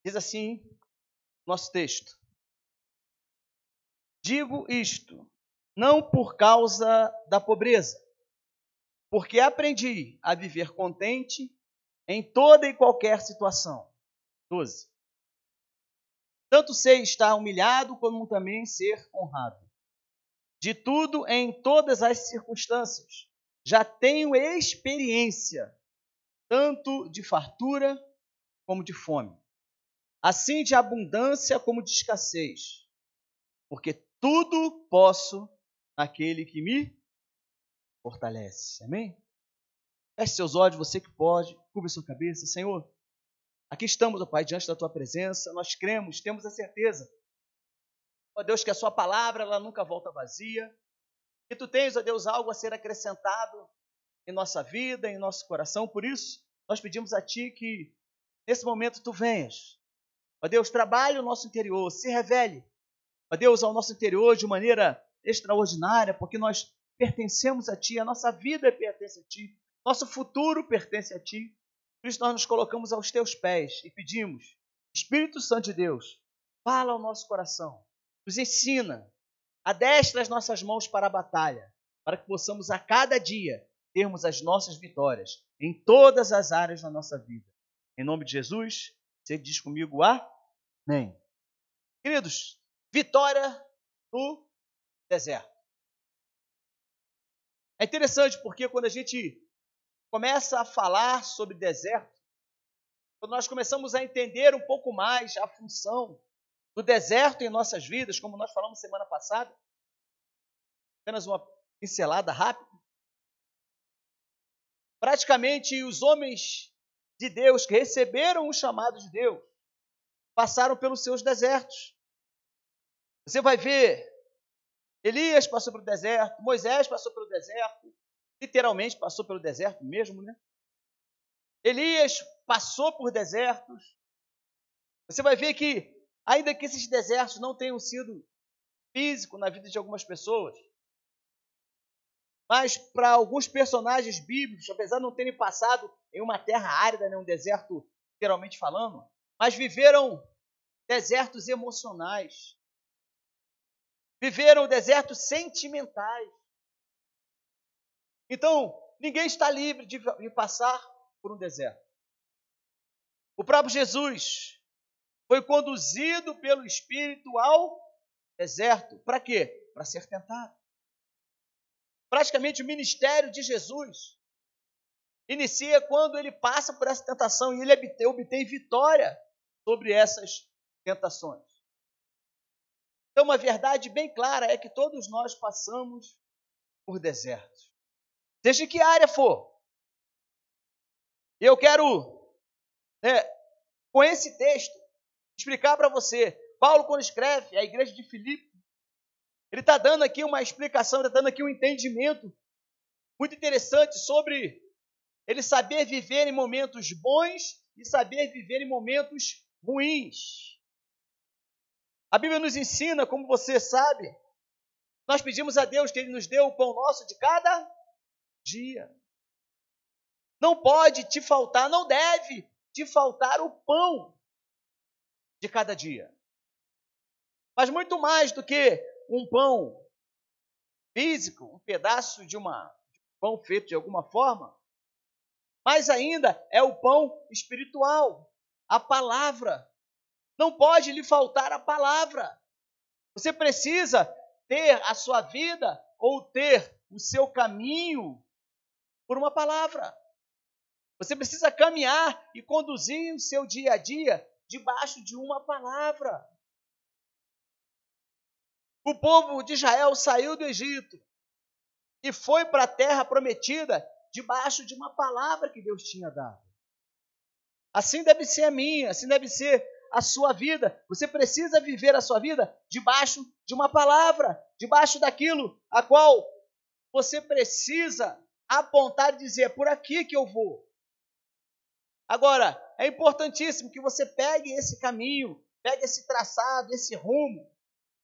Diz assim nosso texto: digo isto, não por causa da pobreza, porque aprendi a viver contente em toda e qualquer situação. 12. Tanto sei estar humilhado, como também ser honrado. De tudo, em todas as circunstâncias, já tenho experiência, tanto de fartura como de fome, assim de abundância como de escassez, porque tudo posso naquele que me fortalece. Amém? Feche seus olhos, você que pode, cubra sua cabeça. Senhor, aqui estamos, ó Pai, diante da Tua presença, nós cremos, temos a certeza, ó Deus, que a Sua palavra, ela nunca volta vazia, que Tu tens, ó Deus, algo a ser acrescentado em nossa vida, em nosso coração. Por isso, nós pedimos a Ti que, nesse momento, Tu venhas, ó Deus, trabalhe o nosso interior, se revele, ó Deus, ao nosso interior de maneira extraordinária, porque nós pertencemos a Ti, a nossa vida pertence a Ti, nosso futuro pertence a Ti. Por isso nós nos colocamos aos Teus pés e pedimos, Espírito Santo de Deus, fala ao nosso coração, nos ensina, adestra as nossas mãos para a batalha, para que possamos a cada dia termos as nossas vitórias em todas as áreas da nossa vida. Em nome de Jesus, você diz comigo, amém. Queridos, vitória no deserto. É interessante porque quando a gente começa a falar sobre deserto, quando nós começamos a entender um pouco mais a função do deserto em nossas vidas, como nós falamos semana passada, apenas uma pincelada rápida, praticamente os homens de Deus que receberam o chamado de Deus passaram pelos seus desertos. Você vai ver, Elias passou pelo deserto, Moisés passou pelo deserto, literalmente passou pelo deserto mesmo, né? Elias passou por desertos. Você vai ver que, ainda que esses desertos não tenham sido físicos na vida de algumas pessoas, mas para alguns personagens bíblicos, apesar de não terem passado em uma terra árida, né, um deserto, literalmente falando, mas viveram desertos emocionais, viveram desertos sentimentais. Então, ninguém está livre de passar por um deserto. O próprio Jesus foi conduzido pelo Espírito ao deserto. Para quê? Para ser tentado. Praticamente o ministério de Jesus inicia quando ele passa por essa tentação e ele obtém vitória sobre essas tentações. Então, uma verdade bem clara é que todos nós passamos por desertos, seja em que área for. Eu quero, com esse texto, explicar para você. Paulo, quando escreve a igreja de Filipe, ele está dando aqui uma explicação, está dando aqui um entendimento muito interessante sobre ele saber viver em momentos bons e saber viver em momentos ruins. A Bíblia nos ensina, como você sabe, nós pedimos a Deus que Ele nos dê o pão nosso de cada dia. Não pode te faltar, não deve te faltar o pão de cada dia. Mas muito mais do que um pão físico, um pedaço de pão feito de alguma forma, mais ainda é o pão espiritual, a palavra. Não pode lhe faltar a palavra. Você precisa ter a sua vida ou ter o seu caminho por uma palavra. Você precisa caminhar e conduzir o seu dia a dia debaixo de uma palavra. O povo de Israel saiu do Egito e foi para a terra prometida debaixo de uma palavra que Deus tinha dado. Assim deve ser a minha, assim deve ser a sua vida. Você precisa viver a sua vida debaixo de uma palavra, debaixo daquilo a qual você precisa apontar e dizer, é por aqui que eu vou. Agora, é importantíssimo que você pegue esse caminho, pegue esse traçado, esse rumo,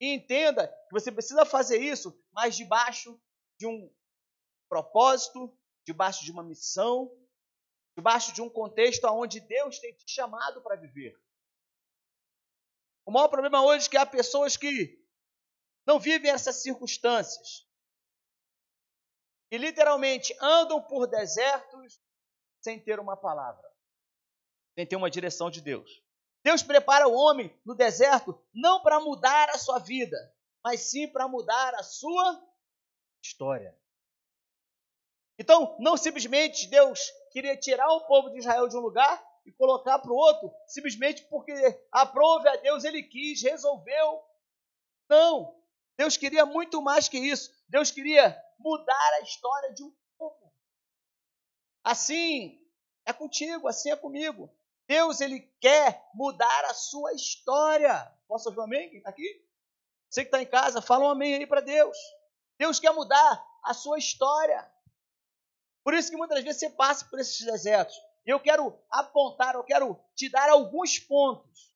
e entenda que você precisa fazer isso, mas debaixo de um propósito, debaixo de uma missão, debaixo de um contexto onde Deus tem te chamado para viver. O maior problema hoje é que há pessoas que não vivem essas circunstâncias e literalmente andam por desertos sem ter uma palavra, sem ter uma direção de Deus. Deus prepara o homem no deserto não para mudar a sua vida, mas sim para mudar a sua história. Então, não simplesmente Deus queria tirar o povo de Israel de um lugar e colocar para o outro, simplesmente porque aprove a Deus, ele quis, resolveu. Não, Deus queria muito mais que isso. Deus queria mudar a história de um povo. Assim é contigo, assim é comigo. Deus, ele quer mudar a sua história. Posso ouvir um amém? Quem está aqui? Você que está em casa, fala um amém aí para Deus. Deus quer mudar a sua história. Por isso que muitas vezes você passa por esses desertos. E eu quero apontar, eu quero te dar alguns pontos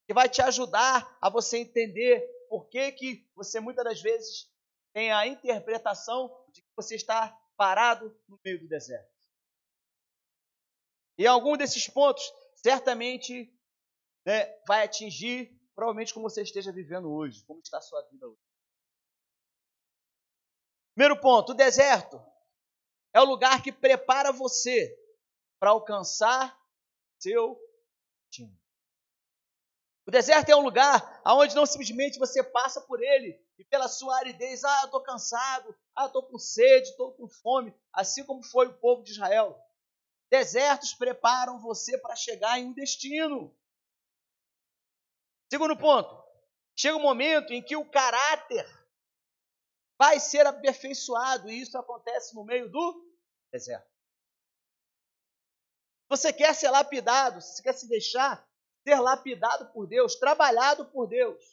que vai te ajudar a você entender por que você muitas das vezes tem a interpretação de que você está parado no meio do deserto. E algum desses pontos certamente vai atingir, provavelmente, como você esteja vivendo hoje, como está a sua vida hoje. Primeiro ponto, o deserto é o lugar que prepara você para alcançar seu destino. O deserto é um lugar onde não simplesmente você passa por ele e pela sua aridez, eu estou cansado, estou com sede, estou com fome, assim como foi o povo de Israel. Desertos preparam você para chegar em um destino. Segundo ponto, chega um momento em que o caráter vai ser aperfeiçoado e isso acontece no meio do deserto. Você quer ser lapidado, você quer se deixar ser lapidado por Deus, trabalhado por Deus,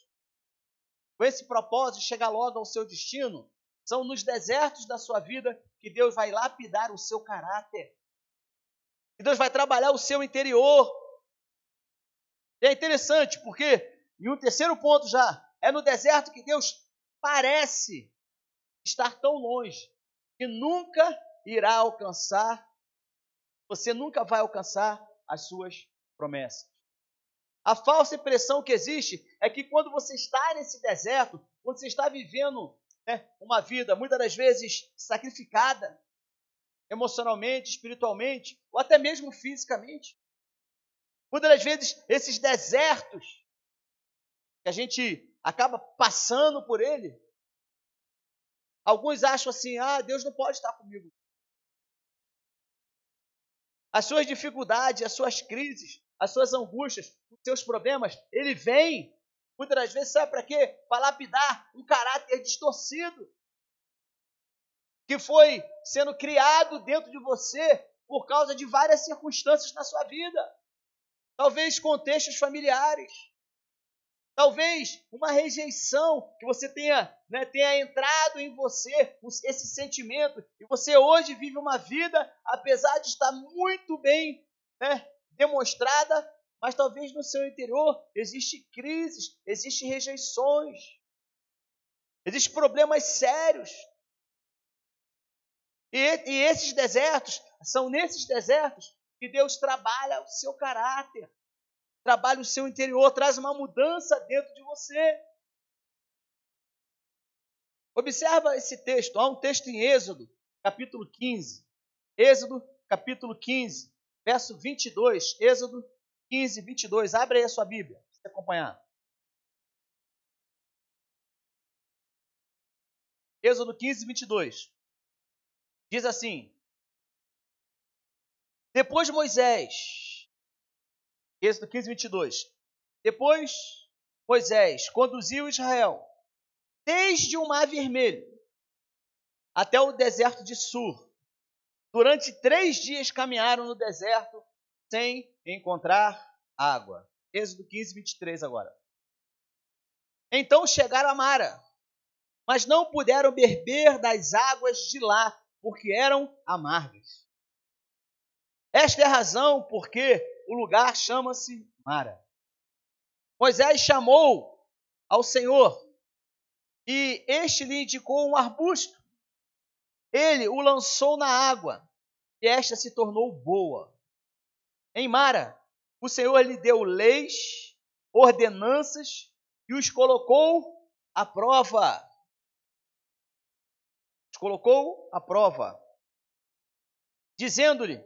com esse propósito de chegar logo ao seu destino, são nos desertos da sua vida que Deus vai lapidar o seu caráter. Que Deus vai trabalhar o seu interior. E é interessante porque, em um terceiro ponto já, é no deserto que Deus parece estar tão longe que nunca irá alcançar, você nunca vai alcançar as suas promessas. A falsa impressão que existe é que quando você está nesse deserto, quando você está vivendo uma vida muitas das vezes sacrificada, emocionalmente, espiritualmente, ou até mesmo fisicamente, muitas das vezes esses desertos que a gente acaba passando por ele, alguns acham assim, Deus não pode estar comigo. As suas dificuldades, as suas crises, as suas angústias, os seus problemas, ele vem, muitas das vezes, sabe para quê? Para lapidar um caráter distorcido, que foi sendo criado dentro de você por causa de várias circunstâncias na sua vida. Talvez contextos familiares, talvez uma rejeição que você tenha entrado em você, esse sentimento, e você hoje vive uma vida, apesar de estar muito bem demonstrada, mas talvez no seu interior existem crises, existem rejeições, existem problemas sérios. E esses desertos, são nesses desertos que Deus trabalha o seu caráter, trabalha o seu interior, traz uma mudança dentro de você. Observa esse texto, há um texto em Êxodo, capítulo 15. Êxodo, capítulo 15, verso 22. Êxodo 15, 22. Abre aí a sua Bíblia, para você acompanhar. Êxodo 15, 22. Diz assim: depois Moisés, Êxodo 15, 22. Depois Moisés conduziu Israel desde o Mar Vermelho até o deserto de Sur. Durante 3 dias caminharam no deserto sem encontrar água. Êxodo 15, 23 agora. Então chegaram a Mara, mas não puderam beber das águas de lá, porque eram amargas. Esta é a razão porque o lugar chama-se Mara. Moisés chamou ao Senhor e este lhe indicou um arbusto. Ele o lançou na água e esta se tornou boa. Em Mara, o Senhor lhe deu leis ordenanças e os colocou à prova. Os colocou à prova, dizendo-lhe: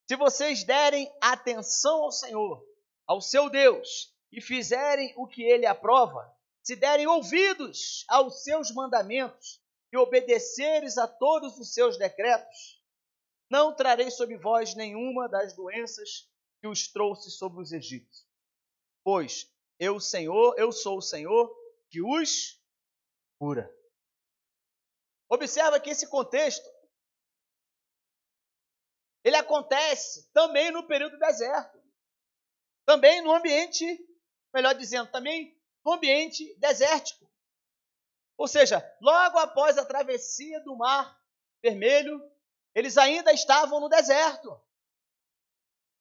se vocês derem atenção ao Senhor, ao seu Deus, e fizerem o que ele aprova, se derem ouvidos aos seus mandamentos e obedeceres a todos os seus decretos, não trarei sobre vós nenhuma das doenças que os trouxe sobre os egípcios. Pois eu sou o Senhor que os cura. Observa que esse contexto, ele acontece também no período deserto. Também no ambiente, melhor dizendo, também no ambiente desértico. Ou seja, logo após a travessia do Mar Vermelho, eles ainda estavam no deserto.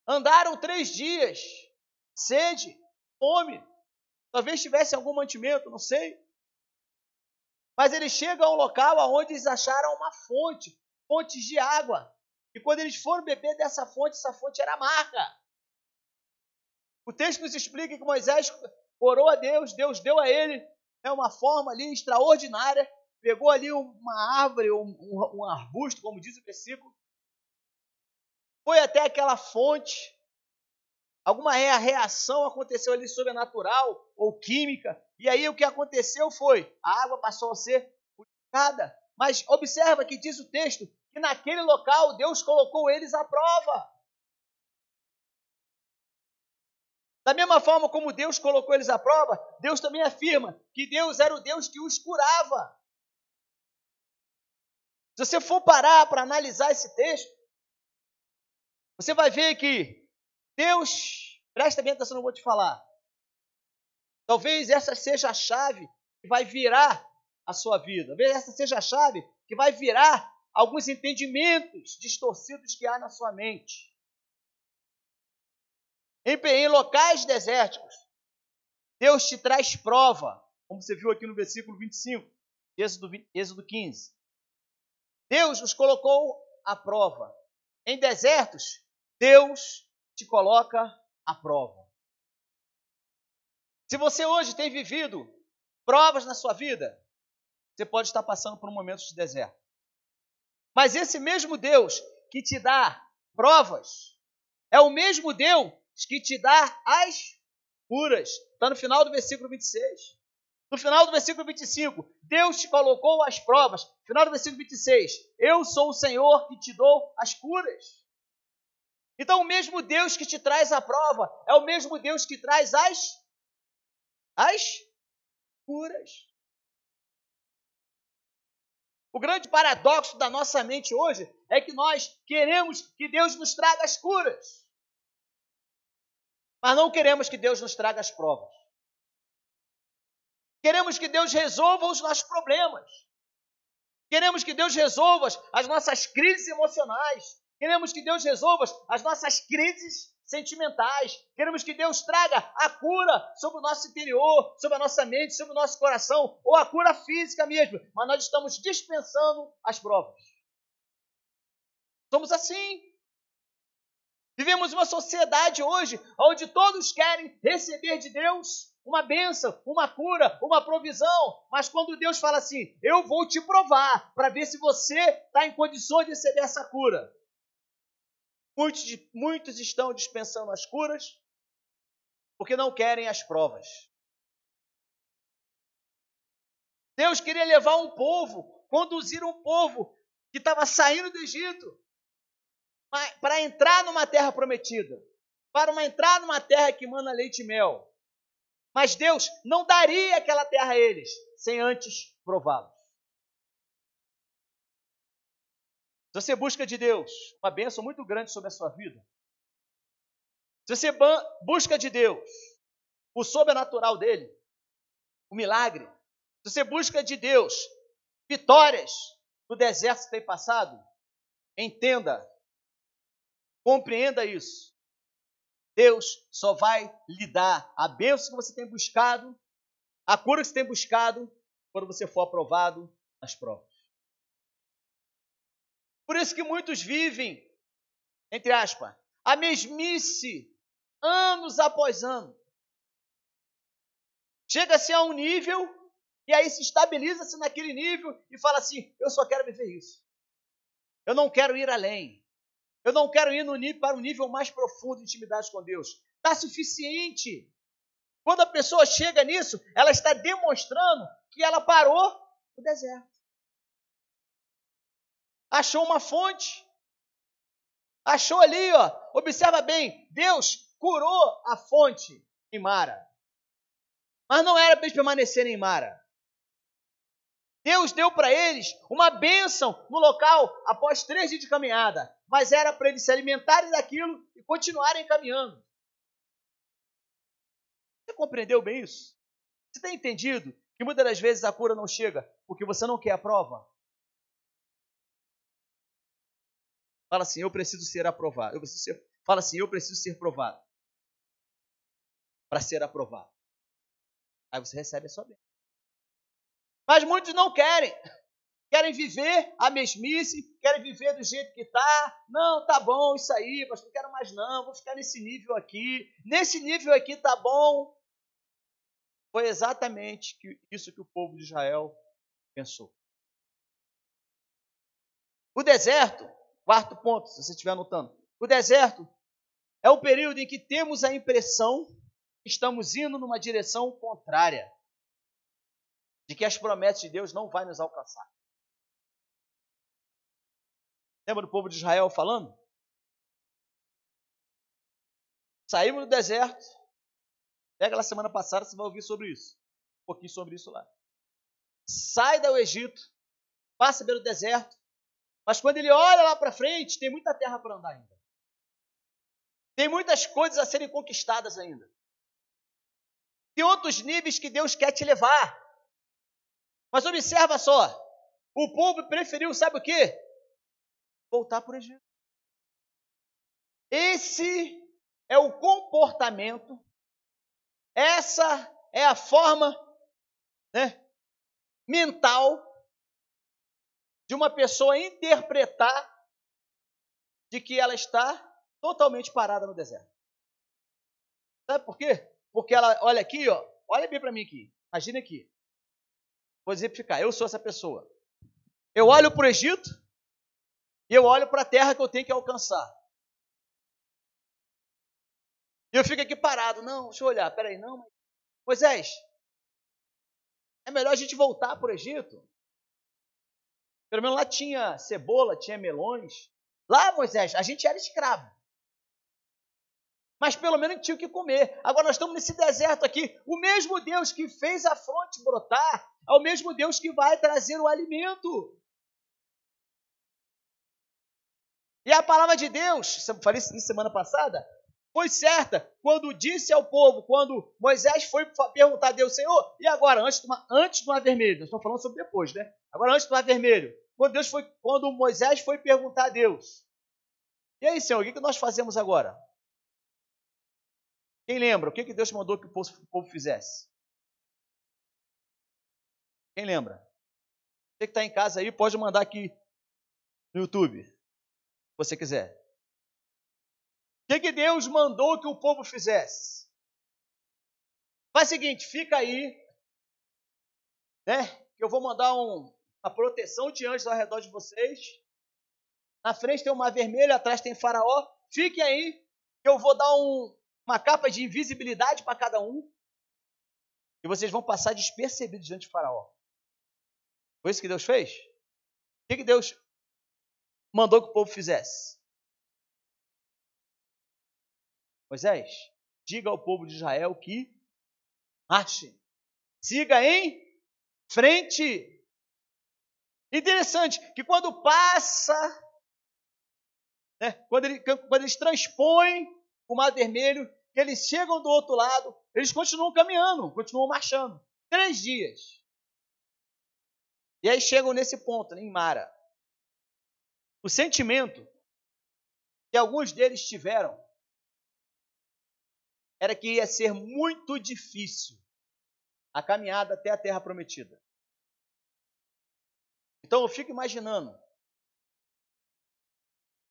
Andaram 3 dias, sede, fome, talvez tivesse algum mantimento, não sei. Mas eles chegam a um local onde eles acharam uma fonte, fontes de água. E quando eles foram beber dessa fonte, essa fonte era amarga. O texto nos explica que Moisés orou a Deus, Deus deu a ele uma forma ali extraordinária, pegou ali uma árvore, um arbusto, como diz o versículo, foi até aquela fonte, alguma reação aconteceu ali sobrenatural ou química, e aí o que aconteceu foi, a água passou a ser purificada. Mas observa que diz o texto, que naquele local Deus colocou eles à prova. Da mesma forma como Deus colocou eles à prova, Deus também afirma que Deus era o Deus que os curava. Se você for parar para analisar esse texto, você vai ver que Deus, presta bem atenção no que eu vou te falar, talvez essa seja a chave que vai virar a sua vida, talvez essa seja a chave que vai virar alguns entendimentos distorcidos que há na sua mente. Em locais desérticos, Deus te traz prova, como você viu aqui no versículo 25, Êxodo 15. Deus os colocou à prova. Em desertos, Deus te coloca à prova. Se você hoje tem vivido provas na sua vida, você pode estar passando por um momento de deserto. Mas esse mesmo Deus que te dá provas, é o mesmo Deus que te dá as curas. Está no final do versículo 26. No final do versículo 25, Deus te colocou as provas. No final do versículo 26, eu sou o Senhor que te dou as curas. Então, o mesmo Deus que te traz a prova é o mesmo Deus que traz as curas. O grande paradoxo da nossa mente hoje é que nós queremos que Deus nos traga as curas, mas não queremos que Deus nos traga as provas. Queremos que Deus resolva os nossos problemas. Queremos que Deus resolva as nossas crises emocionais. Queremos que Deus resolva as nossas crises sentimentais. Queremos que Deus traga a cura sobre o nosso interior, sobre a nossa mente, sobre o nosso coração, ou a cura física mesmo. Mas nós estamos dispensando as provas. Somos assim. Vivemos uma sociedade hoje onde todos querem receber de Deus uma bênção, uma cura, uma provisão. Mas quando Deus fala assim, eu vou te provar para ver se você está em condições de receber essa cura. Muitos estão dispensando as curas porque não querem as provas. Deus queria levar um povo, conduzir um povo que estava saindo do Egito para entrar numa terra prometida, para entrar numa terra que mana leite e mel. Mas Deus não daria aquela terra a eles sem antes prová-los. Se você busca de Deus uma bênção muito grande sobre a sua vida, se você busca de Deus o sobrenatural dele, o milagre, se você busca de Deus vitórias no deserto que tem passado, entenda, compreenda isso. Deus só vai lhe dar a bênção que você tem buscado, a cura que você tem buscado, quando você for aprovado nas provas. Por isso que muitos vivem, entre aspas, a mesmice, anos após ano. Chega-se a um nível e aí se estabiliza-se naquele nível e fala assim, eu só quero viver isso. Eu não quero ir além. Eu não quero ir para um nível mais profundo de intimidade com Deus. Está suficiente. Quando a pessoa chega nisso, ela está demonstrando que ela parou no deserto. Achou uma fonte. Achou ali, ó. Observa bem, Deus curou a fonte em Mara. Mas não era para eles permanecerem em Mara. Deus deu para eles uma bênção no local após 3 dias de caminhada. Mas era para eles se alimentarem daquilo e continuarem caminhando. Você compreendeu bem isso? Você tem entendido que muitas das vezes a cura não chega porque você não quer a prova? Fala assim, eu preciso ser aprovado. Fala assim, eu preciso ser provado. Para ser aprovado. Aí você recebe a sua bênção. Mas muitos não querem. Querem viver a mesmice, querem viver do jeito que está. Não, tá bom isso aí, mas não quero mais não, vou ficar nesse nível aqui. Nesse nível aqui tá bom. Foi exatamente isso que o povo de Israel pensou. O deserto, quarto ponto, se você estiver anotando. O deserto é o período em que temos a impressão que estamos indo numa direção contrária. De que as promessas de Deus não vão nos alcançar. Lembra do povo de Israel falando? Saímos do deserto. Pega lá semana passada, você vai ouvir sobre isso. Um pouquinho sobre isso lá. Sai do Egito, passa pelo deserto, mas quando ele olha lá para frente, tem muita terra para andar ainda. Tem muitas coisas a serem conquistadas ainda. Tem outros níveis que Deus quer te levar. Mas observa só, o povo preferiu, sabe o quê? Voltar para o Egito. Esse é o comportamento, essa é a forma, mental de uma pessoa interpretar de que ela está totalmente parada no deserto. Sabe por quê? Porque ela olha aqui, ó, olha bem para mim aqui, imagine aqui. Vou exemplificar, eu sou essa pessoa. Eu olho para o Egito e eu olho para a terra que eu tenho que alcançar. E eu fico aqui parado, não, deixa eu olhar, peraí, não, Moisés, é melhor a gente voltar para o Egito. Pelo menos lá tinha cebola, tinha melões. Lá, Moisés, a gente era escravo. Mas pelo menos tinha o que comer. Agora nós estamos nesse deserto aqui. O mesmo Deus que fez a fonte brotar é o mesmo Deus que vai trazer o alimento. E a palavra de Deus, eu falei isso semana passada, foi certa quando disse ao povo, quando Moisés foi perguntar a Deus, Senhor, e agora, antes do Mar Vermelho, nós estamos falando sobre depois, né? Agora, antes do Mar Vermelho, quando Moisés foi perguntar a Deus, e aí, Senhor, o que nós fazemos agora? Quem lembra? O que Deus mandou que o povo fizesse? Quem lembra? Você que está em casa aí, pode mandar aqui no YouTube, se você quiser. O que Deus mandou que o povo fizesse? Faz o seguinte, fica aí, que eu vou mandar uma proteção de anjos ao redor de vocês. Na frente tem o Mar Vermelho, atrás tem Faraó. Fiquem aí, que eu vou dar uma capa de invisibilidade para cada um. E vocês vão passar despercebidos diante de Faraó. Foi isso que Deus fez? O que Deus mandou que o povo fizesse? Moisés, diga ao povo de Israel que marche. Siga em frente. Interessante que quando passa, quando eles transpõem o Mar Vermelho, que eles chegam do outro lado, eles continuam caminhando, continuam marchando. 3 dias. E aí chegam nesse ponto, em Mara. O sentimento que alguns deles tiveram era que ia ser muito difícil a caminhada até a Terra Prometida. Então eu fico imaginando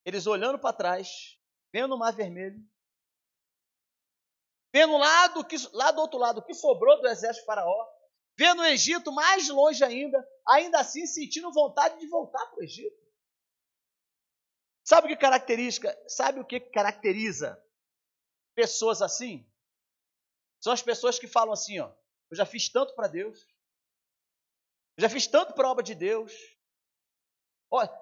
eles olhando para trás, vendo o Mar Vermelho, vendo lá do outro lado o que sobrou do exército de Faraó, vendo o Egito mais longe ainda assim sentindo vontade de voltar para o Egito. Sabe o que caracteriza pessoas assim? São as pessoas que falam assim, ó, eu já fiz tanto para Deus, eu já fiz tanto para a obra de Deus.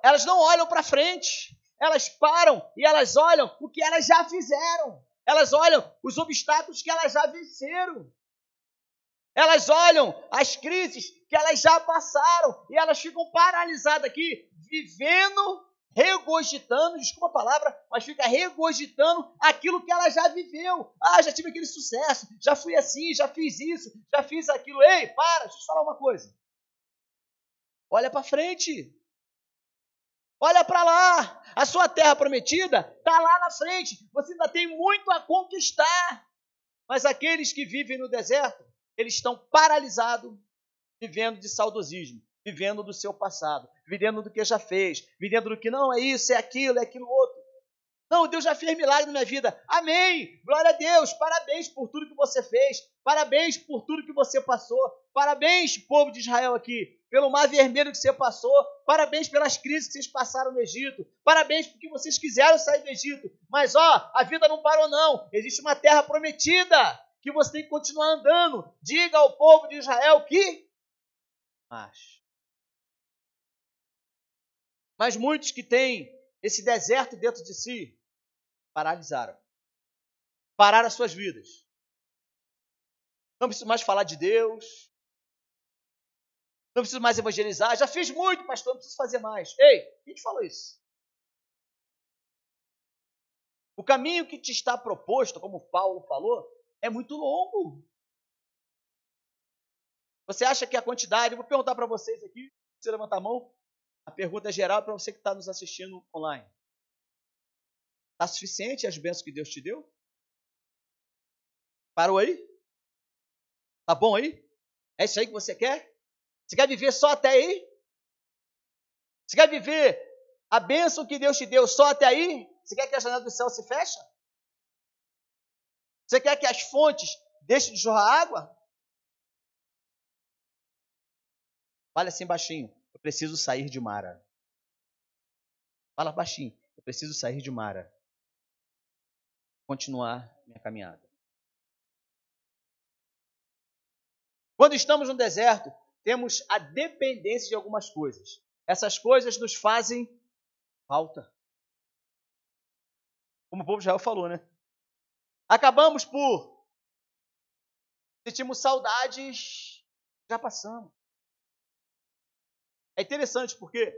Elas não olham para frente, elas param e elas olham o que elas já fizeram. Elas olham os obstáculos que elas já venceram. Elas olham as crises que elas já passaram e elas ficam paralisadas aqui, vivendo, regurgitando, desculpa a palavra, mas fica regurgitando aquilo que ela já viveu. Já tive aquele sucesso, já fui assim, já fiz isso, já fiz aquilo. Ei, para, deixa eu te falar uma coisa. Olha para frente. Olha para lá. A sua terra prometida está lá na frente. Você ainda tem muito a conquistar. Mas aqueles que vivem no deserto, eles estão paralisados, vivendo de saudosismo, vivendo do seu passado, vivendo do que já fez, vivendo do que não é isso, é aquilo outro. Não, Deus já fez milagre na minha vida. Amém! Glória a Deus! Parabéns por tudo que você fez. Parabéns por tudo que você passou. Parabéns, povo de Israel aqui, pelo mar vermelho que você passou. Parabéns pelas crises que vocês passaram no Egito. Parabéns porque vocês quiseram sair do Egito. Mas, a vida não parou não. Existe uma terra prometida que você tem que continuar andando. Diga ao povo de Israel que... Mas muitos que têm esse deserto dentro de si, paralisaram. Pararam as suas vidas. Não preciso mais falar de Deus. Não preciso mais evangelizar. Já fiz muito, pastor, não preciso fazer mais. Ei, quem te falou isso? O caminho que te está proposto, como Paulo falou, é muito longo. Você acha que a quantidade... Vou perguntar para vocês aqui, você levanta a mão. A pergunta é geral para você que está nos assistindo online. Está suficiente as bênçãos que Deus te deu? Parou aí? Tá bom aí? É isso aí que você quer? Você quer viver só até aí? Você quer viver a bênção que Deus te deu só até aí? Você quer que a janela do céu se feche? Você quer que as fontes deixem de jorrar água? Fala assim baixinho, eu preciso sair de Mara. Fala baixinho, eu preciso sair de Mara. Continuar minha caminhada. Quando estamos no deserto, temos a dependência de algumas coisas. Essas coisas nos fazem falta. Como o povo de Israel falou, né? Acabamos por sentirmos saudades, já passamos. É interessante porque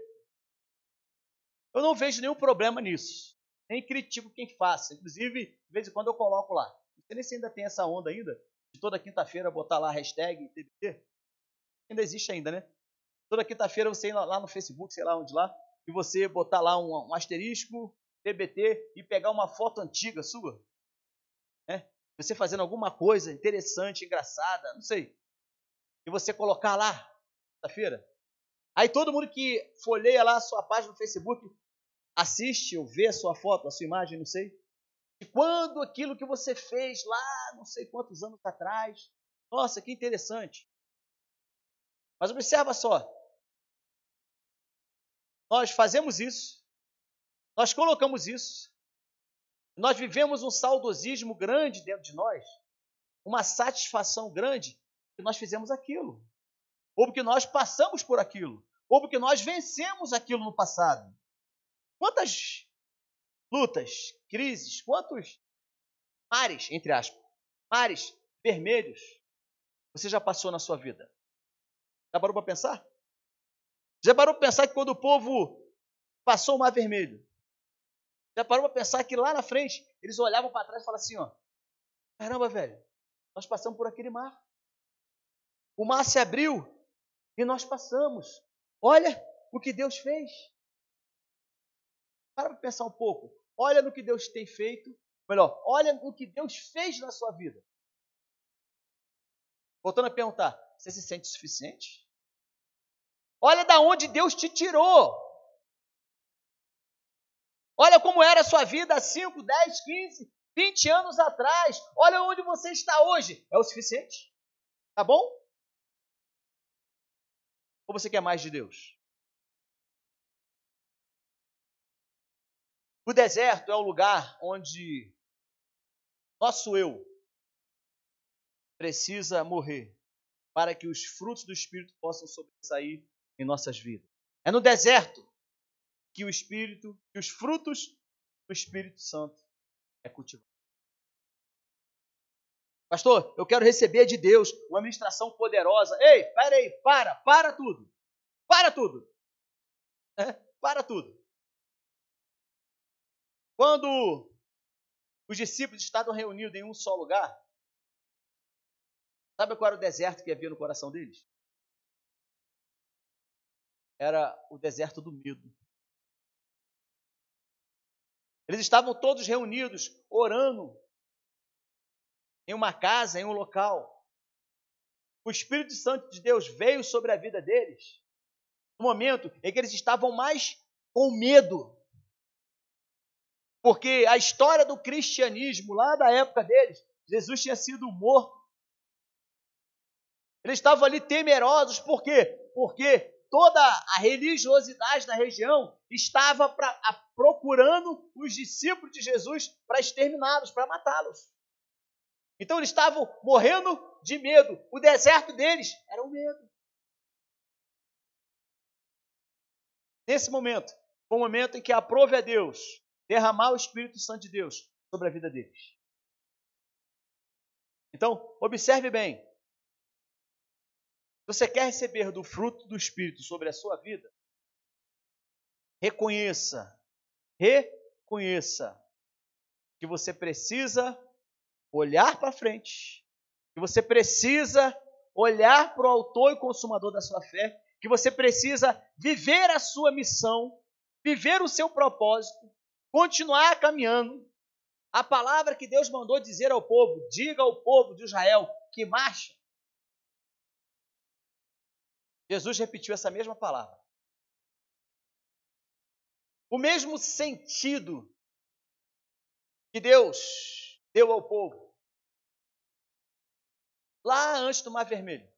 eu não vejo nenhum problema nisso. Nem critico quem faça. Inclusive, de vez em quando eu coloco lá. Não sei nem se ainda tem essa onda ainda, de toda quinta-feira botar lá a hashtag TBT. Ainda existe ainda, né? Toda quinta-feira você ir lá no Facebook, sei lá onde lá, e você botar lá um asterisco, TBT, e pegar uma foto antiga sua. Né? Você fazendo alguma coisa interessante, engraçada, não sei. E você colocar lá, quinta-feira. Aí todo mundo que folheia lá a sua página no Facebook, assiste ou vê a sua foto, a sua imagem, não sei. E quando aquilo que você fez lá, não sei quantos anos atrás. Nossa, que interessante. Mas observa só. Nós fazemos isso. Nós colocamos isso. Nós vivemos um saudosismo grande dentro de nós. Uma satisfação grande que nós fizemos aquilo. Ou porque nós passamos por aquilo. Ou porque nós vencemos aquilo no passado. Quantas lutas, crises, quantos mares, entre aspas, mares vermelhos você já passou na sua vida? Já parou para pensar? Já parou para pensar que quando o povo passou o mar vermelho, já parou para pensar que lá na frente eles olhavam para trás e falavam assim, ó, caramba, velho, nós passamos por aquele mar. O mar se abriu e nós passamos. Olha o que Deus fez. Para pensar um pouco. Olha no que Deus tem feito. Melhor, olha no que Deus fez na sua vida. Voltando a perguntar, você se sente suficiente? Olha da onde Deus te tirou. Olha como era a sua vida há 5, 10, 15, 20 anos atrás, olha onde você está hoje. É o suficiente? Tá bom? Ou você quer mais de Deus? O deserto é o lugar onde nosso eu precisa morrer para que os frutos do Espírito possam sobressair em nossas vidas. É no deserto que os frutos do Espírito Santo é cultivado. Pastor, eu quero receber de Deus uma ministração poderosa. Ei, peraí, para tudo. Para tudo. Para tudo. Quando os discípulos estavam reunidos em um só lugar, sabe qual era o deserto que havia no coração deles? Era o deserto do medo. Eles estavam todos reunidos, orando, em uma casa, em um local. O Espírito Santo de Deus veio sobre a vida deles no momento em que eles estavam mais com medo. Porque a história do cristianismo, lá da época deles, Jesus tinha sido morto. Eles estavam ali temerosos, por quê? Porque toda a religiosidade da região estava procurando os discípulos de Jesus para exterminá-los, para matá-los. Então eles estavam morrendo de medo. O deserto deles era o medo. Nesse momento, foi o momento em que aprove a Deus derramar o Espírito Santo de Deus sobre a vida deles. Então, observe bem. Se você quer receber do fruto do Espírito sobre a sua vida, reconheça que você precisa olhar para frente, que você precisa olhar para o autor e consumador da sua fé, que você precisa viver a sua missão, viver o seu propósito, continuar caminhando. A palavra que Deus mandou dizer ao povo, diga ao povo de Israel que marcha. Jesus repetiu essa mesma palavra. O mesmo sentido que Deus deu ao povo lá antes do Mar Vermelho,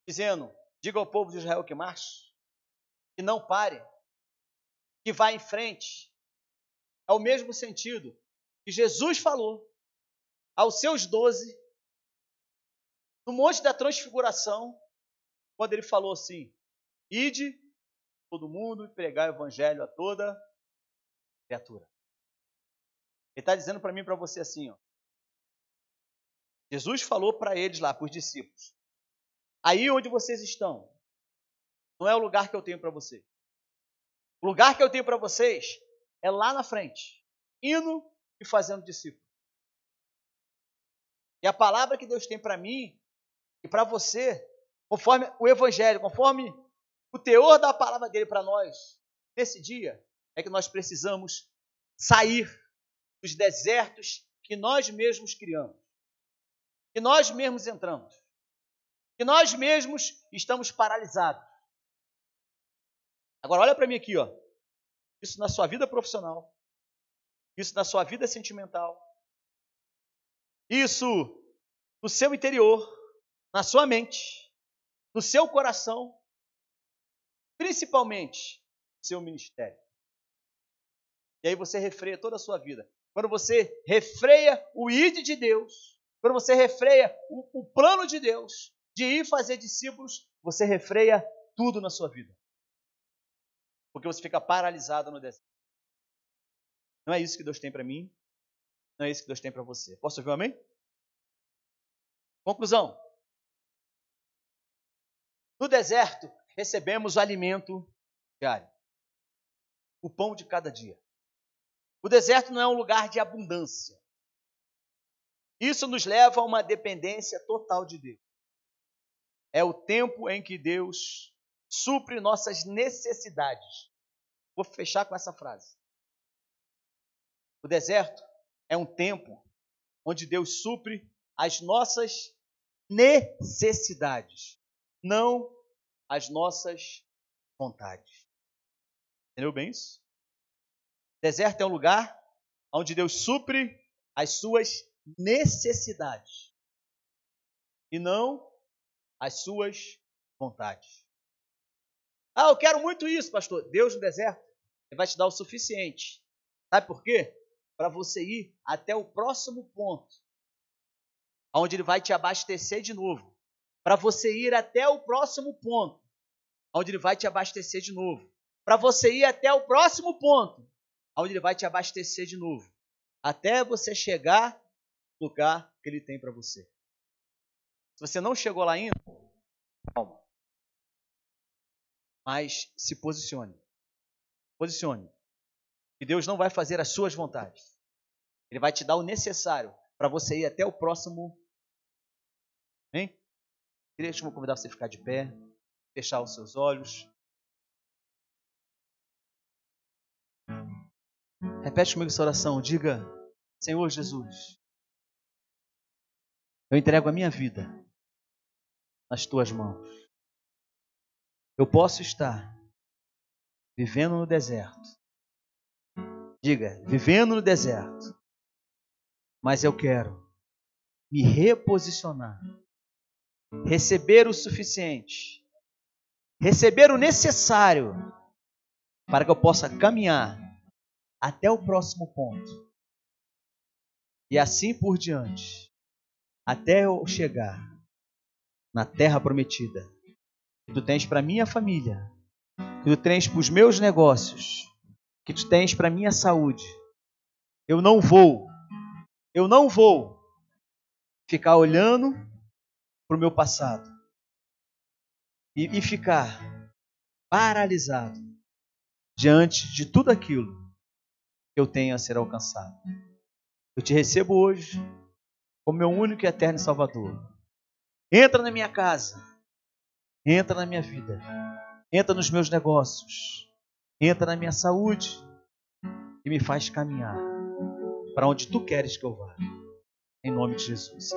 dizendo, diga ao povo de Israel que marche, que não pare, que vá em frente. É o mesmo sentido que Jesus falou aos seus 12, no Monte da Transfiguração, quando ele falou assim, ide todo mundo e pregar o evangelho a toda criatura. Ele está dizendo para mim e para você assim, ó. Jesus falou para eles lá, para os discípulos, aí onde vocês estão, não é o lugar que eu tenho para vocês. O lugar que eu tenho para vocês é lá na frente, indo e fazendo discípulos. E a palavra que Deus tem para mim e para você, conforme o evangelho, conforme o teor da palavra dele para nós, nesse dia, é que nós precisamos sair dos desertos que nós mesmos criamos, que nós mesmos entramos, que nós mesmos estamos paralisados. Agora olha para mim aqui, ó. Isso na sua vida profissional, isso na sua vida sentimental, isso no seu interior, na sua mente, no seu coração, principalmente no seu ministério. E aí você refreia toda a sua vida. Quando você refreia o ide de Deus, quando você refreia o plano de Deus de ir fazer discípulos, você refreia tudo na sua vida. Porque você fica paralisado no deserto. Não é isso que Deus tem para mim, não é isso que Deus tem para você. Posso ouvir um amém? Conclusão. No deserto, recebemos o alimento diário. O pão de cada dia. O deserto não é um lugar de abundância. Isso nos leva a uma dependência total de Deus. É o tempo em que Deus supre nossas necessidades. Vou fechar com essa frase. O deserto é um tempo onde Deus supre as nossas necessidades, não as nossas vontades. Entendeu bem isso? O deserto é um lugar onde Deus supre as suas necessidades e não as suas vontades. Ah, eu quero muito isso, pastor. Deus no deserto, Ele vai te dar o suficiente. Sabe por quê? Para você ir até o próximo ponto, onde Ele vai te abastecer de novo. Para você ir até o próximo ponto, onde Ele vai te abastecer de novo. Para você ir até o próximo ponto, onde Ele vai te abastecer de novo. Até você chegar no lugar que Ele tem para você. Se você não chegou lá ainda, calma. Mas se posicione. Posicione. E Deus não vai fazer as suas vontades. Ele vai te dar o necessário para você ir até o próximo. Hein? Deixa eu convidar você a ficar de pé, fechar os seus olhos. Repete comigo essa oração. Diga: Senhor Jesus, eu entrego a minha vida nas tuas mãos. Eu posso estar vivendo no deserto. Diga: vivendo no deserto. Mas eu quero me reposicionar. Receber o suficiente. Receber o necessário para que eu possa caminhar até o próximo ponto. E assim por diante. Até eu chegar na terra prometida. Que tu tens para minha família. Que tu tens para os meus negócios. Que tu tens para minha saúde. Eu não vou ficar olhando para o meu passado e ficar paralisado diante de tudo aquilo que eu tenho a ser alcançado. Eu te recebo hoje como meu único e eterno Salvador. Entra na minha casa, entra na minha vida, entra nos meus negócios, entra na minha saúde e me faz caminhar para onde tu queres que eu vá. Em nome de Jesus.